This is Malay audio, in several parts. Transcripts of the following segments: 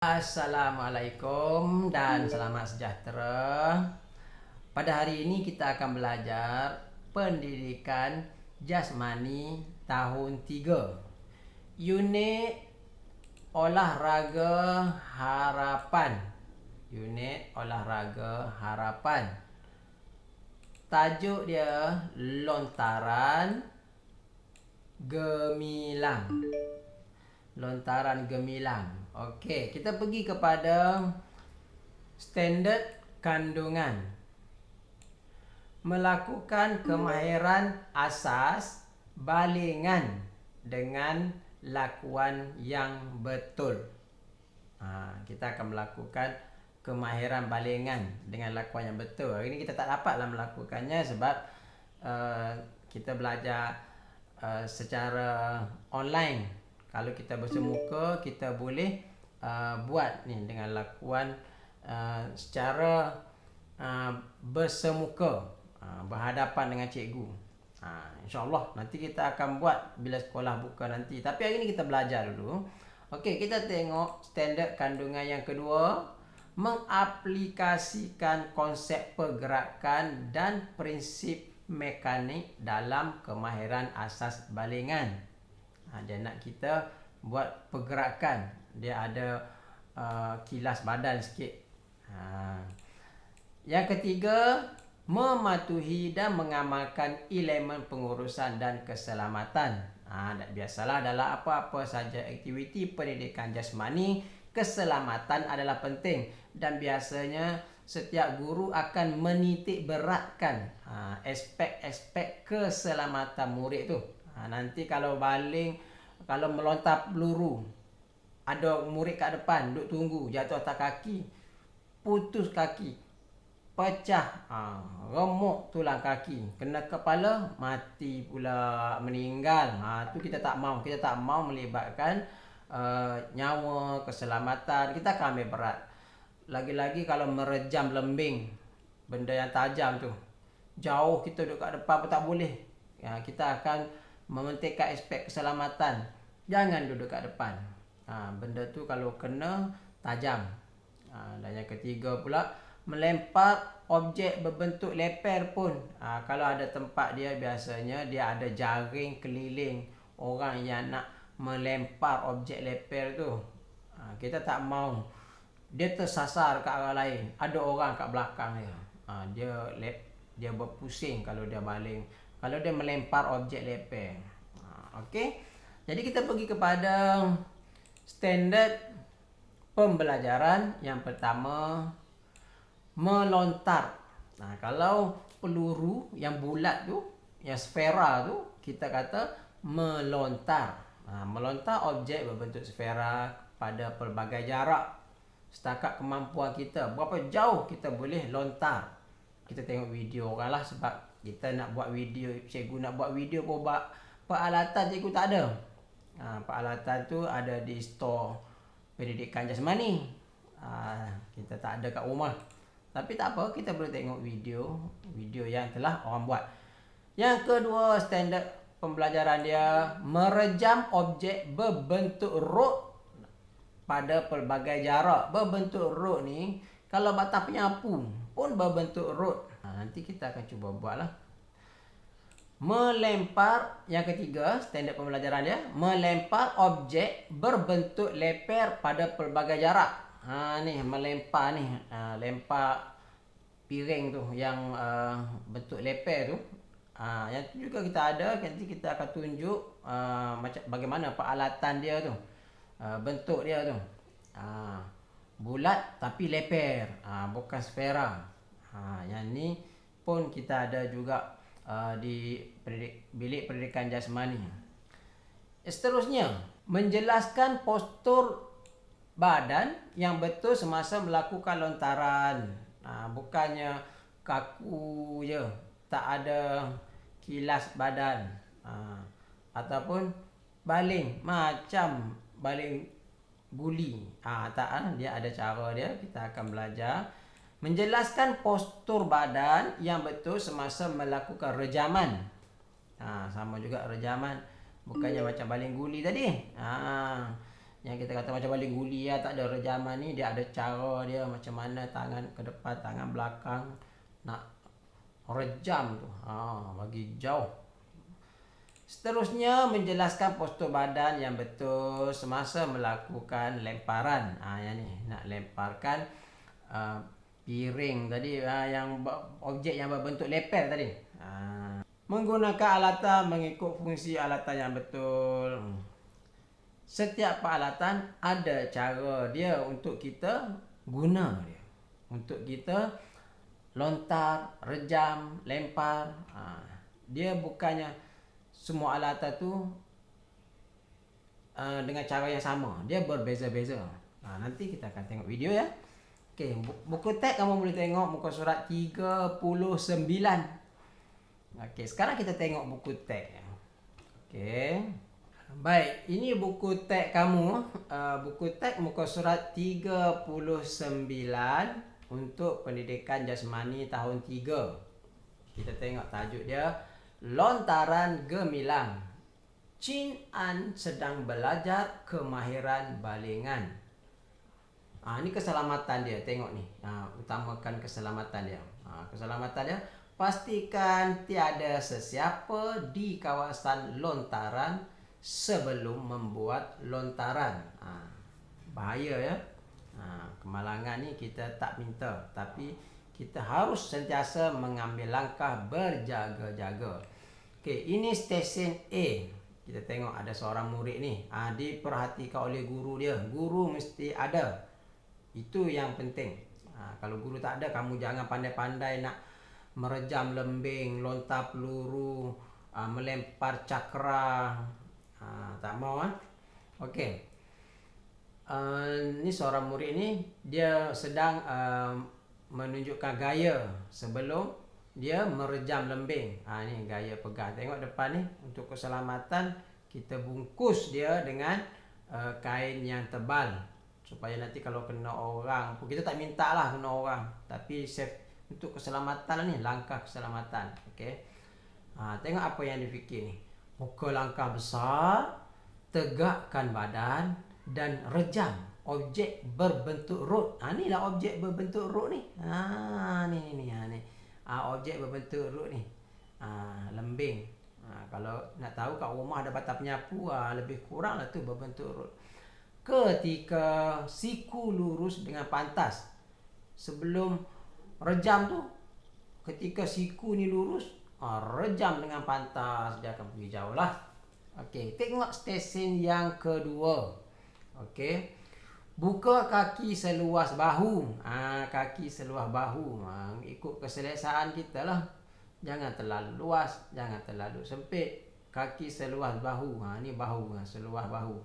Assalamualaikum dan selamat sejahtera. Pada hari ini kita akan belajar pendidikan jasmani tahun 3. Unit olahraga harapan. Unit olahraga harapan. Tajuk dia lontaran gemilang. Lontaran gemilang. Okey, kita pergi kepada standard kandungan. Melakukan kemahiran asas balingan dengan lakuan yang betul. Kita akan melakukan kemahiran balingan dengan lakuan yang betul. Hari ini kita tak dapatlah melakukannya sebab kita belajar secara online. Kalau kita bersemuka, kita boleh buat ni dengan lakuan secara bersemuka, berhadapan dengan cikgu. InsyaAllah nanti kita akan buat bila sekolah buka nanti. Tapi hari ni kita belajar dulu. Okey, kita tengok standard kandungan yang kedua. Mengaplikasikan konsep pergerakan dan prinsip mekanik dalam kemahiran asas balingan. Dia nak kita buat pergerakan. Dia ada kilas badan sikit. Yang ketiga, mematuhi dan mengamalkan elemen pengurusan dan keselamatan. Biasalah dalam apa-apa saja aktiviti pendidikan jasmani, keselamatan adalah penting. Dan biasanya setiap guru akan menitik beratkan aspek-aspek keselamatan murid tu. Nanti kalau melontar peluru, ada murid kat depan duduk tunggu, jatuh atas kaki, putus kaki, pecah, remuk tulang kaki, kena kepala, mati pula, meninggal. Tu kita tak mau melibatkan nyawa, keselamatan. Kita akan ambil berat. Lagi-lagi kalau merejam lembing, benda yang tajam tu, jauh kita duduk kat depan pun tak boleh. Kita akan mementingkan aspek keselamatan. Jangan duduk kat depan. Benda tu kalau kena tajam. Dan yang ketiga pula, melempar objek berbentuk leper pun. Kalau ada tempat dia, biasanya dia ada jaring keliling orang yang nak melempar objek leper tu. Kita tak mau dia tersasar ke arah lain. Ada orang kat belakang dia. Dia berpusing kalau dia baling, kalau dia melempar objek leper. Okey. Jadi kita pergi kepada standard pembelajaran. Yang pertama, melontar. Kalau peluru yang bulat tu, yang sfera tu, kita kata melontar. Melontar objek berbentuk sfera pada pelbagai jarak setakat kemampuan kita. Berapa jauh kita boleh lontar. Kita tengok video orang lah, sebab kita nak buat video, cikgu nak buat video pun peralatan cikgu tak ada. Peralatan tu ada di store pendidikan jasmani. Kita tak ada kat rumah. Tapi tak apa, kita boleh tengok video yang telah orang buat. Yang kedua, standard pembelajaran dia, merejam objek berbentuk rod pada pelbagai jarak. Berbentuk rod ni, kalau batang penyapu pun berbentuk rod. Nanti kita akan cuba buatlah. Melempar, yang ketiga standard pembelajaran dia, melempar objek berbentuk leper pada pelbagai jarak. Ni melempar ni, lempar piring tu yang bentuk leper tu. Yang tu juga kita ada. Nanti kita akan tunjuk macam bagaimana peralatan dia tu, bentuk dia tu. Bulat tapi leper, bukan sfera. Yang ni pun kita ada juga di bilik pendidikan jasmani. Seterusnya, menjelaskan postur badan yang betul semasa melakukan lontaran. Bukannya kaku je, tak ada kilas badan, ataupun baling macam baling guli. Dia ada cara dia. Kita akan belajar menjelaskan postur badan yang betul semasa melakukan rejaman. Sama juga rejaman, bukannya macam baling guli tadi. yang kita kata macam baling guli ya, tak ada rejaman ni, dia ada cara dia macam mana tangan ke depan, tangan belakang nak rejam tu, bagi jauh. Seterusnya menjelaskan postur badan yang betul semasa melakukan lemparan. Yang ni nak lemparkan piring tadi, yang objek yang berbentuk leper tadi. Menggunakan alatan mengikut fungsi alatan yang betul. Setiap peralatan ada cara dia untuk kita guna dia. Untuk kita lontar, rejam, lempar. Dia bukannya semua alatan tu dengan cara yang sama. Dia berbeza-beza. Nanti kita akan tengok video ya. Okey, buku teks kamu boleh tengok muka surat 39. Okey, sekarang kita tengok buku teks. Okey. Baik, ini buku teks kamu. Buku teks muka surat 39 untuk pendidikan jasmani tahun 3. Kita tengok tajuk dia, lontaran gemilang. Chin An sedang belajar kemahiran balingan. Ini keselamatan dia, tengok ni. Utamakan keselamatan dia. Keselamatan dia, pastikan tiada sesiapa di kawasan lontaran sebelum membuat lontaran. Bahaya ya. Kemalangan ni kita tak minta, tapi kita harus sentiasa mengambil langkah berjaga-jaga. Okey, ini stesen A. Kita tengok ada seorang murid ni. Diperhatikan oleh guru dia. Guru mesti ada. Itu yang penting. Kalau guru tak ada, kamu jangan pandai-pandai nak merejam lembing, lontar peluru, melempar cakra. Tak mau. Okey. Ni seorang murid ni, dia sedang menunjukkan gaya sebelum dia merejam lembing. Ni gaya pegang. Tengok depan ni, untuk keselamatan kita bungkus dia dengan kain yang tebal supaya nanti kalau kena orang, kita tak minta lah kena orang, tapi safe untuk keselamatan ni, langkah keselamatan. Okey. Tengok apa yang dia fikir ni. Muka langkah besar, tegakkan badan dan rejam objek berbentuk rod. Ni lah objek berbentuk rod ni. Ni. Objek berbentuk rod ni. Lembing. Kalau nak tahu kat rumah ada batang penyapu, lebih kurang lah tu berbentuk rod. Ketika siku lurus dengan pantas. Sebelum rejam tu, ketika siku ni lurus, rejam dengan pantas, dia akan pergi jauh lah. Okey, tengok stesen yang kedua. Okey. Buka kaki seluas bahu. Kaki seluas bahu. Ikut keselesaan kita lah. Jangan terlalu luas, jangan terlalu sempit. Kaki seluas bahu. Ni bahu, seluas bahu.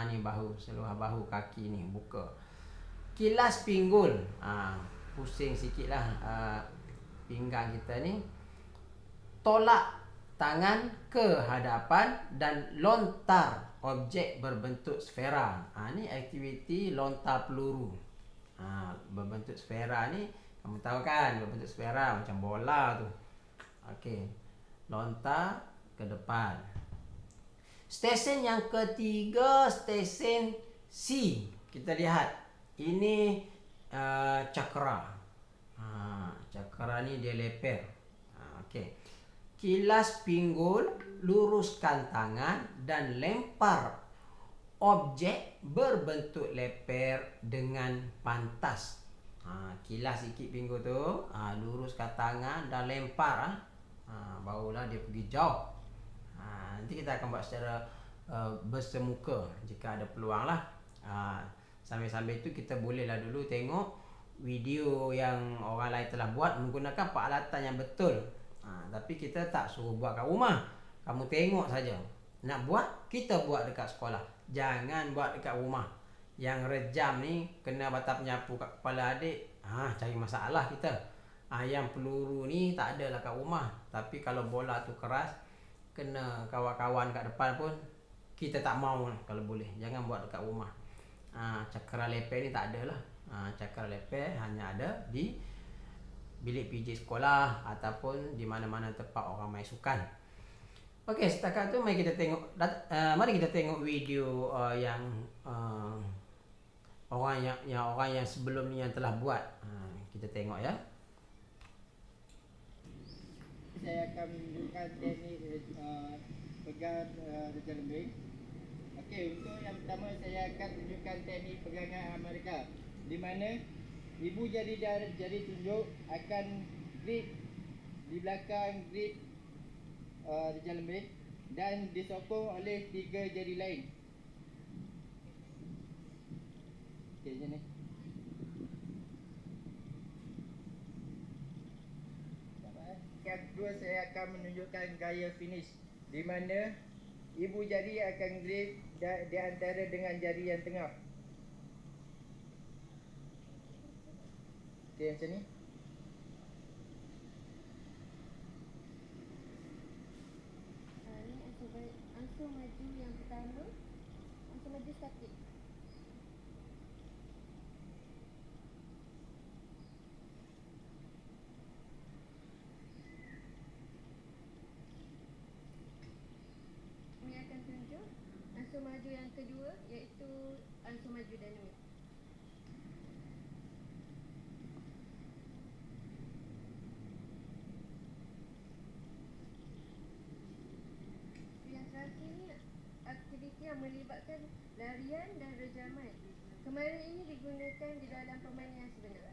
Ni bahu, seluas bahu kaki ni buka. Kilas pinggul. Pusing sikit lah pinggang kita ni. Tolak tangan ke hadapan dan lontar objek berbentuk sfera. Ni aktiviti lontar peluru. Berbentuk sfera ni, kamu tahu kan, berbentuk sfera macam bola tu. Okey. Lontar ke depan. Stesen yang ketiga, stesen C. Kita lihat. Ini cakra. Cakra ni dia leper. Okey. Kilas pinggul, luruskan tangan dan lempar objek berbentuk leper dengan pantas. Kilas sikit pinggul tu, luruskan tangan dan lempar. Barulah dia pergi jauh. Nanti kita akan buat secara bersemuka jika ada peluang lah. Sambil-sambil itu kita bolehlah dulu tengok video yang orang lain telah buat menggunakan peralatan yang betul. Tapi kita tak suruh buat kat rumah. Kamu tengok saja. Nak buat, kita buat dekat sekolah. Jangan buat dekat rumah. Yang rejam ni kena batang penyapu kat kepala adik, cari masalah kita. Yang peluru ni tak adalah kat rumah. Tapi kalau bola tu keras, kena kawan-kawan kat depan pun, kita tak mau lah kalau boleh. Jangan buat dekat rumah. Cakra leper ni tak ada lah. Cakra leper hanya ada di bilik PJ sekolah ataupun di mana-mana tempat orang main sukan. Okey, setakat tu mari kita tengok video yang orang yang sebelum ni yang telah buat. Kita tengok ya. Saya akan menunjukkan teknik pegang reja lembing. Okey, untuk yang pertama saya akan tunjukkan teknik pegangan Amerika, di mana ibu jari dan jari tunjuk akan grip di belakang grip reja lembing dan disokong oleh 3 jari lain. Okey, macam ni. Yang kedua saya akan menunjukkan gaya finish, di mana ibu jari akan grip di antara dengan jari yang tengah. Okey, macam ni. Ni ansur maju yang pertama, ansur maju statik. Ini akan tunjuk ansur maju yang kedua, iaitu ansur maju dinamik. Yang terakhir ni aktiviti yang melibatkan larian dan rejaman. Kemarin ini digunakan di dalam permainan yang sebenar.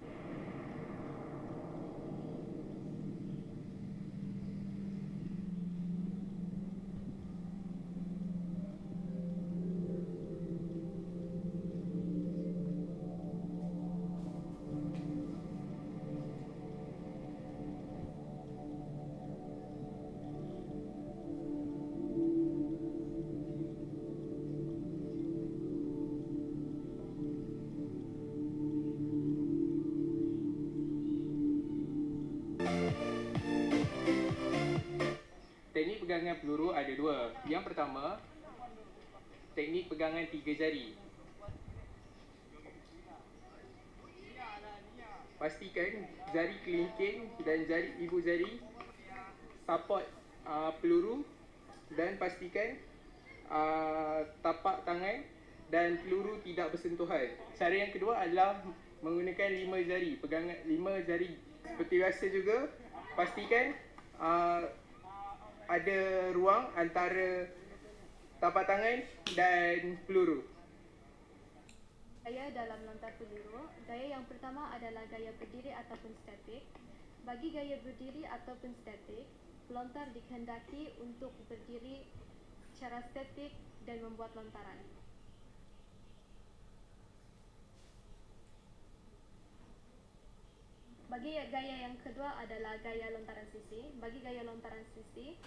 Teknik pegangan peluru ada dua. Yang pertama, teknik pegangan 3 jari. Pastikan jari kelingking dan jari ibu jari support peluru, dan pastikan tapak tangan dan peluru tidak bersentuhan. Cara yang kedua adalah menggunakan 5 jari. Pegangan 5 jari seperti biasa juga. Pastikan ada ruang antara tapak tangan dan peluru. Gaya dalam lontar peluru, gaya yang pertama adalah gaya berdiri ataupun statik. Bagi gaya berdiri ataupun statik, pelontar dikehendaki untuk berdiri secara statik dan membuat lontaran. Bagi gaya yang kedua adalah gaya lontaran sisi. Bagi gaya lontaran sisi,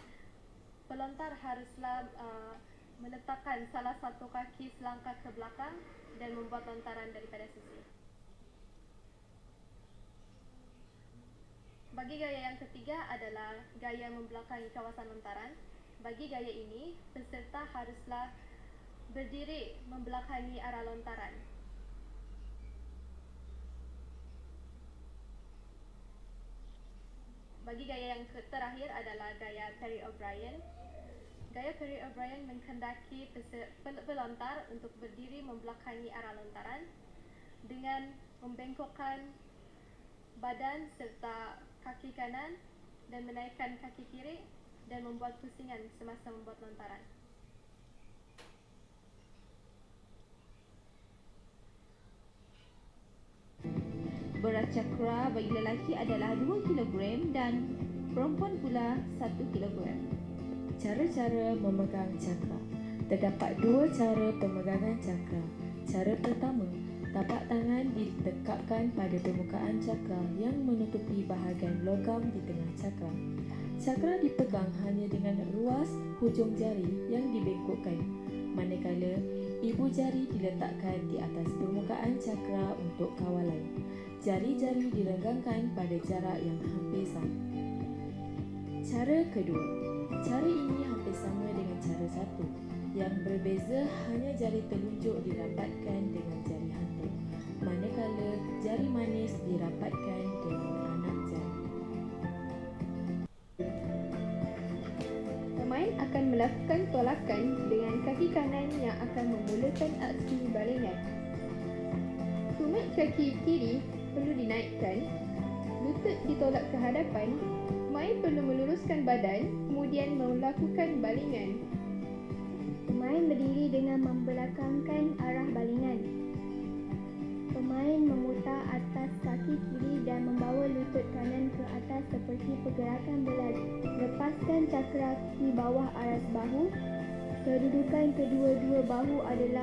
pelontar haruslah meletakkan salah satu kaki selangkah ke belakang dan membuat lontaran daripada sisi. Bagi gaya yang ketiga adalah gaya membelakangi kawasan lontaran. Bagi gaya ini, peserta haruslah berdiri membelakangi arah lontaran. Bagi gaya yang terakhir adalah gaya Perry O'Brien. Gaya Perry O'Brien menghendaki pelontar untuk berdiri membelakangi arah lontaran dengan membengkokkan badan serta kaki kanan dan menaikkan kaki kiri dan membuat pusingan semasa membuat lontaran. Berat cakra bagi lelaki adalah 2 kg dan perempuan pula 1 kg. Cara-cara memegang cakra. Terdapat 2 cara pemegangan cakra. Cara pertama, tapak tangan ditekapkan pada permukaan cakra yang menutupi bahagian logam di tengah cakra. Cakra dipegang hanya dengan ruas hujung jari yang dibengkokkan, manakala ibu jari diletakkan di atas permukaan cakra untuk kawalan. Jari-jari direnggangkan pada jarak yang hampir sama. Cara kedua. Cara ini hampir sama dengan cara satu. Yang berbeza hanya jari telunjuk dirapatkan dengan jari hantu, manakala jari manis dirapatkan dengan anak jari. Pemain akan melakukan tolakan dengan kaki kanan yang akan memulakan aksi balingan. Tumit kaki kiri perlu dinaikkan, lutut ditolak ke hadapan, pemain perlu meluruskan badan kemudian melakukan balingan. Pemain berdiri dengan membelakangkan arah balingan. Pemain memutar atas kaki kiri dan membawa lutut kanan ke atas seperti pergerakan berlari. Lepaskan cakra di bawah aras bahu. Kedudukan kedua-dua bahu adalah